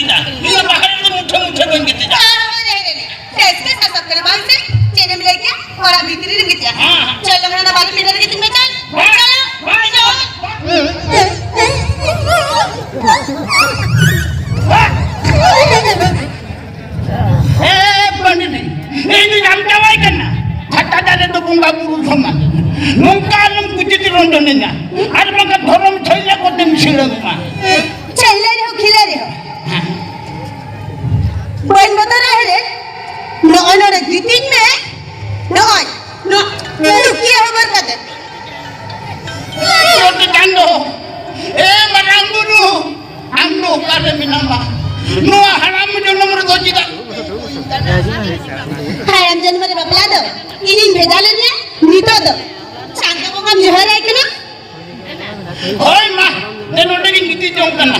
tidak. Ini bahaya itu mudah-mudah bang gitu ya. Tesnya sasat kena bangsa, cina miliknya orang bitirin gitu ya. Jalan mana balik pindah gitu macam. Pandit, ini jam jawai kena. Kata dari dukung baburu sama. Mungkin kucing rondonya. Ada maka thorom cahaya kotem silang mah. Cahaya dia khila dia. Bukan betul lah. No orang giting me. No. Itu kia habar kata. Roti kando. Barang guru. Ando kada minama. Nuah haram jono mergo jida. Haram jono mere bapla do. Ini bedalannya nito do. Sangka ko kam johara ikena. Hoi mah, denode giti jong kana.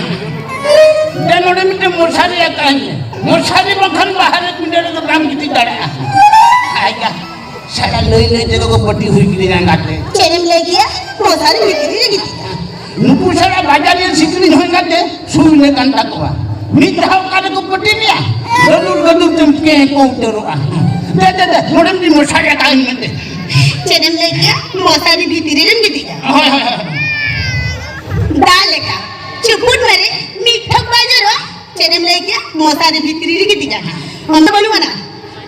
Denode mite morsari akanya. Morsari bakhan bahar pindere to ram giti dara. Aiga. Salah loi te ko pati hui gini ngate. Cerem lagi ya. Morsari giti. Nuku salah bajarin sikri hoy ngate. Suile kanta ko. Mithaw kada ko pati niya. Gadur temke ko tero ah. Dada modem di morsari akanya mende. Cerem lagi ya. Morsari bitirin giti. Daleka cupun mere mithak bajaro cerem lagi मोसारी भीतरी की दिया हम तो बोलूँ ना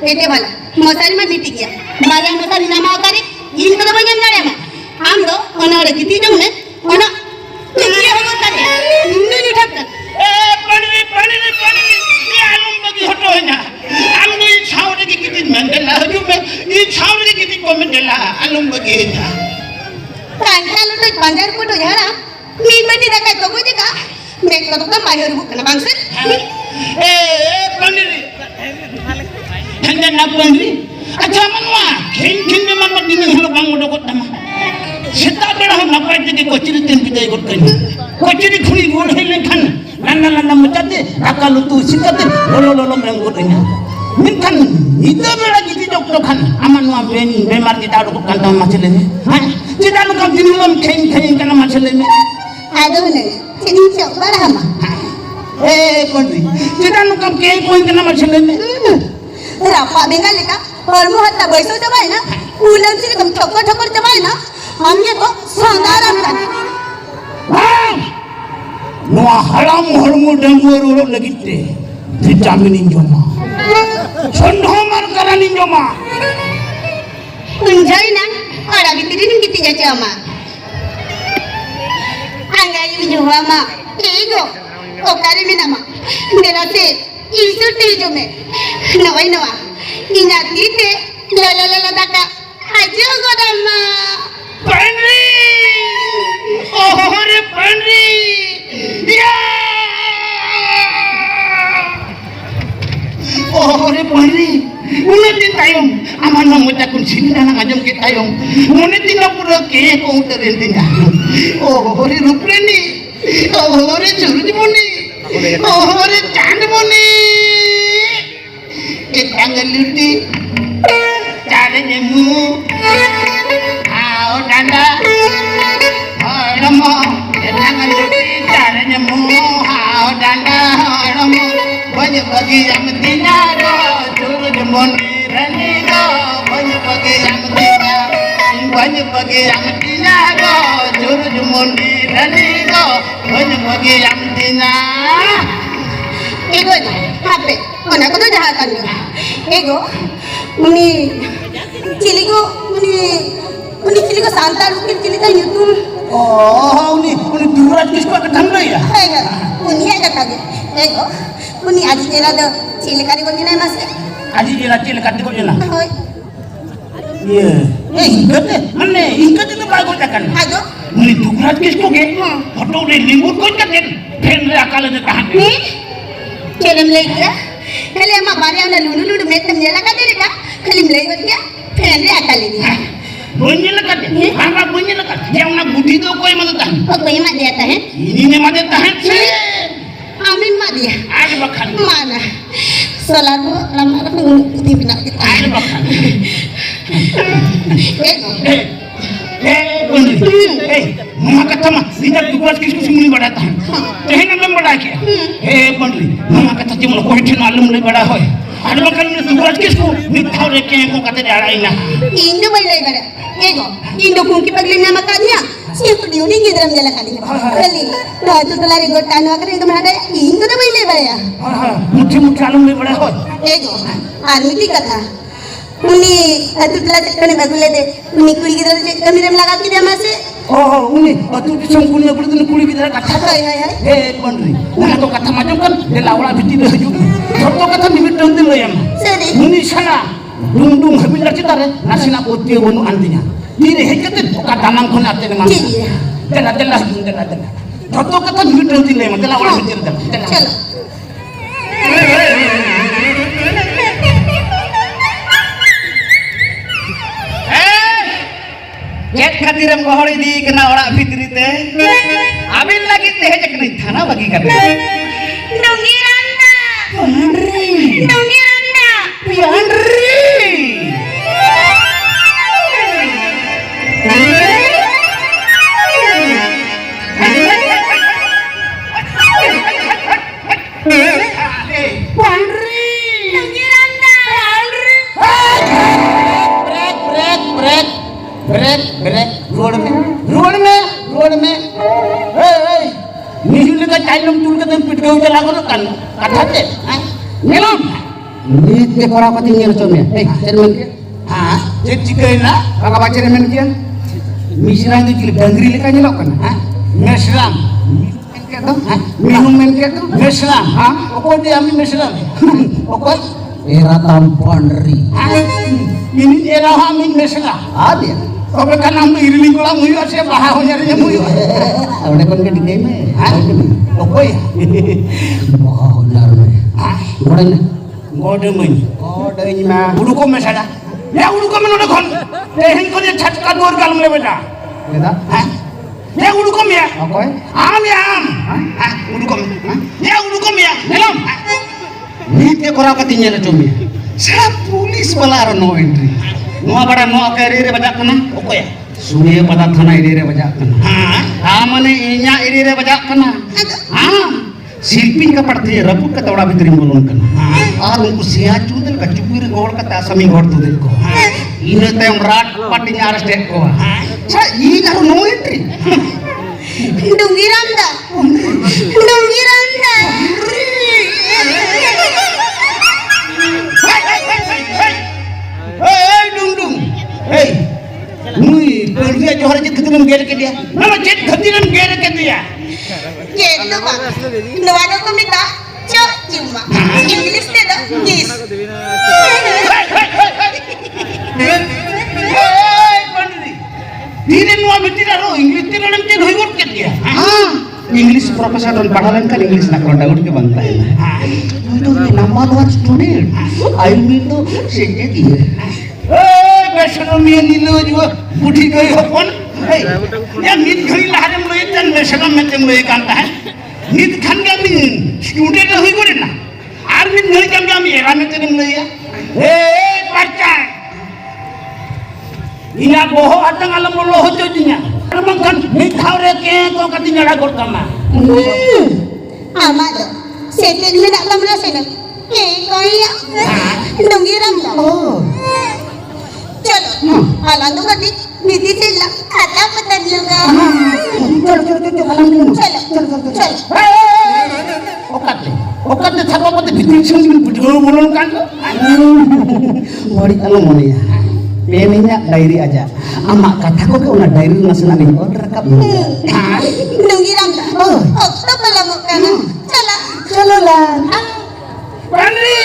बेटे वाला मोसारी में मिटी गया बारे मोसारी नाम आकर इन तो बजन ना रे हम तो उन्होंने किती जो में उन्होंने किती हम करते इंदु जुटा कर पानी ये आलम बगी हटो है ना आलम ये छावरे की किती मंडला हजू में ये छावरे की किती को मंडला आलम बगी है ना कांटा लो तो पंजर को तो जाना मीन में दिखा तो कोई दिखा मैं तो कम बाहर रुक ना बांग्स पानी hendak nak pandi aja manwa king memang mati ni halo bang udah kot nama seta bela hal napai tege kociri tempi dai kot kan kociri khuri gol hele kan nana mucate akal tu sikate lolo menggotnya minkan itu bela gitu dokter kan aman wa bemar kita ada kot kan macam ni tidak nak kau dinam king kan macam ni aduh ni ini siapa dah mah pandi tidak nak kau king kan macam ni रापा बेंगा लेका और मुहत्ता बैसो जमाए ना उलम से कम ठोकर जमाए ना हमने तो सांदार हमने Noah haram hormu danggur ulo legite vitamin injoma sondhomar karan injoma kunjai na ora bitirin giti jaja ama angai injoma ma ego okare minama delate Isu tijo me, nawa, inati te, la daka, aja godama. Pandri, oh hore Pandri, ya, oh hore Pandri, ulah di tayong, aman memuja kunci dan ngajam ke tayong, mune tina pura ke kau terentinya, oh hore Rupreni, oh hore Curjmuni. Oh, hore Chandmuni, ikangan luti, cara nemu, hao danda, holomo, ikangan luti, cara nemu, hao danda, holomo, banyak bagi yang tina do, Curjmuni rani do, banyak bagi yang tina do, Curjmuni rani do, banyak bagi yang tina. Ego hape, mana kau tu jahat kan? Ego, muni ciligo santar mungkin cilita YouTube. Oh, uni durat kisah ketemu ya? Ego, uni ada kage. Ego, uni aji jela do cilikari kau jenai mas. Aji jela cilikari kau jenai. Hoi. Iya. Mana? Ingkat itu baik kau cakap. Ego. Uni durat kisah ke? Foto ni limut kau cakap. Pendre akal itu tahan. Ni? Cerem lagi ya? Kalau emak bari anda lulu metem jela kata mereka, kalau mulai berdia, pendre akal ini. Bunyi lekat, apa bunyi lekat? Yang nak budi tu kau yang mana tahan? Kau yang mana dia tahan? Ini yang mana tahan sih? Amin mak dia. Ada bahkan. Mana? Selalu lama putih benar kita. Ada bahkan. Bunyi. mama kata mah tidak tugas kisku sumuli bada tahan teh na mem bada kia pandri mama kata ti mo ko hin alum le bada hoy ada makan tugas kisku ni thawre ke ko kata dara ina indo bada bada ego indo kunki pagli nama kadnya siapa dia ni gidram jala kali kali no tu telari gotan wa kare तुम्हारा indo na bada bada muthi muthi alum le bada hoy ego armiti katha uni atu telah kene bagule de uni kuri gidram je kami rem laga ki dia mase uni atu disam kuli na bulu kuli gidram katha hai pandri una to katha majam kan de lawla biti de haju joto katha nimit ton din loyam seri uni sana dung dung habila citare nasina poti wonu antinya ini hekate ka damang khon ate ne mang dela dela joto katha nimit ton din loyam de lawla biti de चलो Jet khatiram gohori di kena orak fitri teh. Abin lagi teh aja kena thana bagi kata. Donggi Randa Piandri. Donggi Randa Piandri. Pandri Donggi Randa break road में मिहिल का time तुल के पिट के उजला को kan kata deh ngelom Ni te kora pati ngel chome. Cermen ke? jadi cikaina Baka baca cermen ke? misrang itu cilik dangri leka nyelok kan mesram Ke tu? Minum men ke tu? mesram pokok dia amin mesram pokok Era tampandri. ini era amin mesram Ada. Oke kan ambil iriling kolam muyu siapa bahau nyarinya muyu Ada kon ke di deme. pokok ya Wow, larme. Godan. ngode men Oh, dari ma. udu ko mesada ya udu ko men kon tehin ko dia chat ka dor kalum le beta Kita? ya udu ko ya Oke. am ya am udu ko ya udu ko ya helom Ni te kora pati ngel chome. Sa pulis balar no entry. noa bada noa kere bajak kana pokok ya Sungai pada thana ire bajak kana. amane inya iri bajak kana शिल्पी का पड़ते रबू का तोड़ा भीतरी बोलन कन और उनको सिया चूदल का चुपीर गोल का तासमी गोड़ तो देखो इने तयम राट पाटी न्यार स्टेट को अच्छा ई ना no entry Donggi Randa Donggi Randa hey dung dung hey nui pergi johor jet khatiram gere ke dia nama jet khatiram gere ke dia Gitu Pak Nuwado ko minta Cok cuma English deh dah Yes hey pandri dine noa bitira ro english tira nam jet hoi got ke dia English professor don padalan kan English ना कोंडा उठ के बनता है तो ये number 1 student I mean तो सेजे दिए hey besano mia nilo jua budi goi hopon hey ya nit goi laharem loi tan besano metem loi kan ta nit khan ga min student hoi gore na ar min goi kan ga mi era metem loi ya hey parcha ina boho atang alam lo hojo jinya memang kan nit haure ke ko katinya ra gor kama Amado Setin na kamla sila kaya Donggi Randa Chalo Alando kati Niti sila Kata patan luga चलो आलम दिन Chalo okat de thapa pate bhitir sing bidho bolon kan बड़ी आलम होने ya पेनिnya diary aja amak kata ko una diary nasna ning order kap Donggi Randa Okto pala mo ka na Chala चलो ला pandri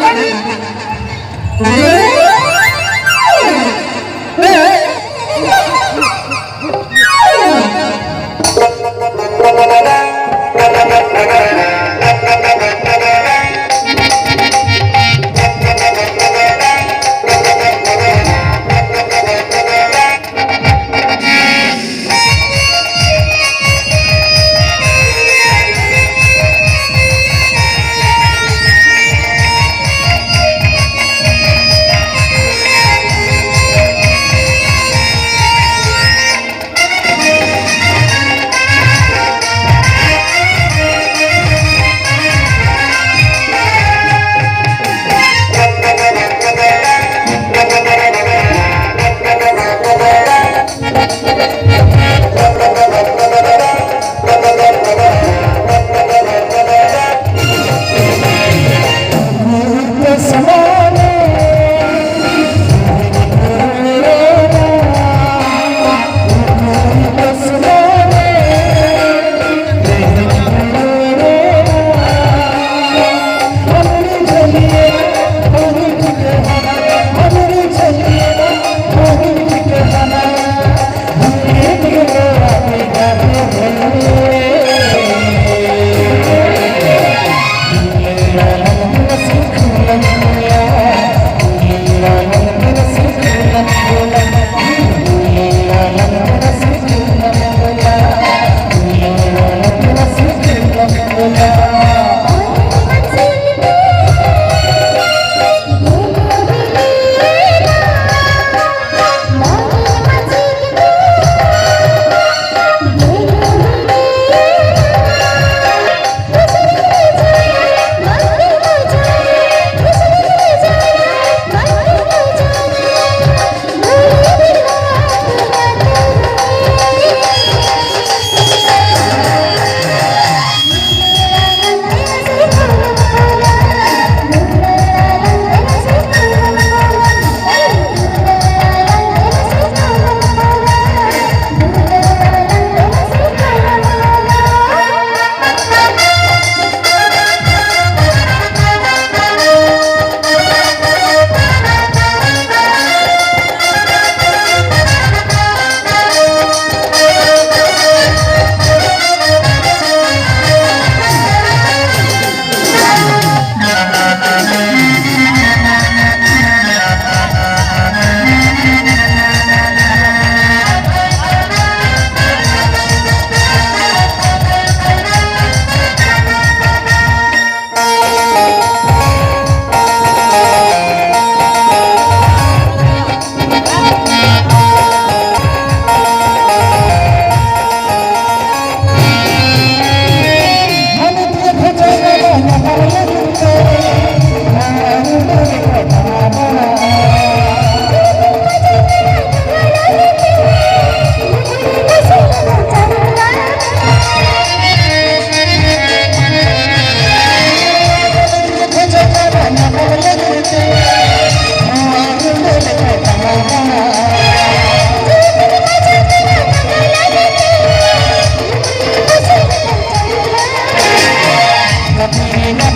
pandri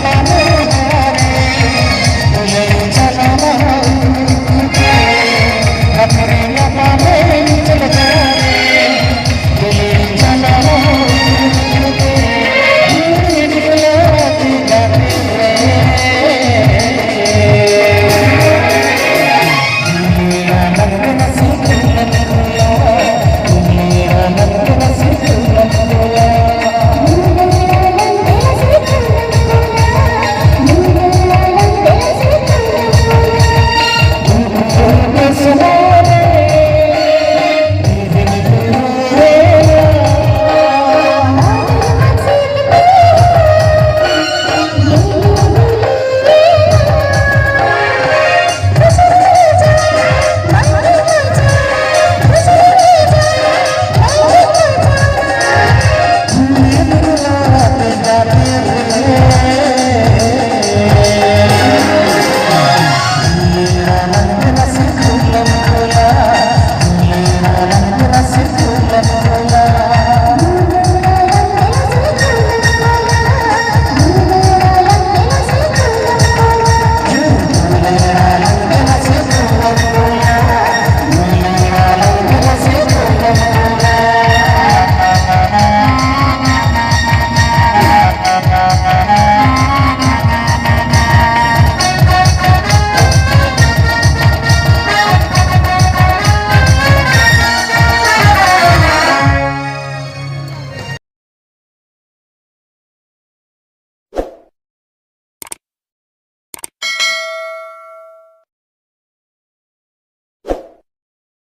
Kami